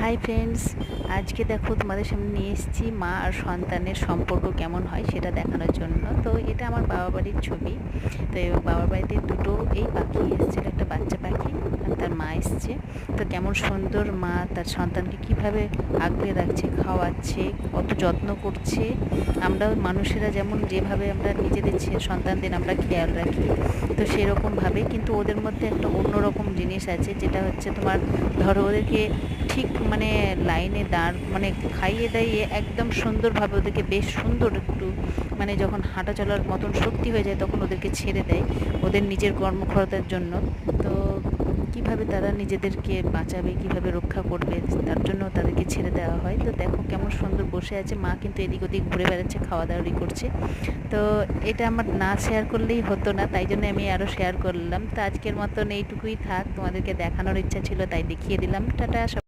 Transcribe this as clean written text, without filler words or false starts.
Hi friends, আজকে দেখো তোমাদের সামনে নিয়ে এসেছি মা আর সন্তানের সম্পর্ক কেমন হয় সেটা দেখানোর জন্য। তো এটা আমার বাবা বাড়ির ছবি। তো এই বাবার বাড়িতে দুটো এই পাখি এসেছিলো, একটা বাচ্চা পাখি আর তার মা এসছে। তো কেমন সুন্দর মা তার সন্তানকে কিভাবে আগলে রাখছে, খাওয়াচ্ছে, কত যত্ন করছে। আমরা মানুষেরা যেমন যেভাবে আমরা নিজেদের সন্তানদের আমরা খেয়াল রাখি, তো সেরকমভাবে কিন্তু ওদের মধ্যে একটা অন্যরকম জিনিস আছে, যেটা হচ্ছে তোমার ধরো ওদেরকে ঠিক মানে লাইনে দাঁড় মানে খাইয়ে দাইয়ে একদম সুন্দরভাবে ওদেরকে বেশ সুন্দর একটু মানে যখন হাঁটা চলার মতন শক্তি হয়ে যায় তখন ওদেরকে ছেড়ে দেয় ওদের নিজের কর্মক্ষমতার জন্য। তো কিভাবে তারা নিজেদেরকে বাঁচাবে, কিভাবে রক্ষা করবে, তার জন্য তাদেরকে ছেড়ে দেওয়া হয়। তো দেখো কেমন সুন্দর বসে আছে, মা কিন্তু এদিক ওদিক ঘুরে বেড়াচ্ছে, খাওয়া দাওয়াই করছে। তো এটা আমার না শেয়ার করলেই হতো না, তাই জন্য আমি আরও শেয়ার করলাম। তো আজকের মতন এইটুকুই থাক, তোমাদেরকে দেখানোর ইচ্ছা ছিল তাই দেখিয়ে দিলাম। টাটা সবাই।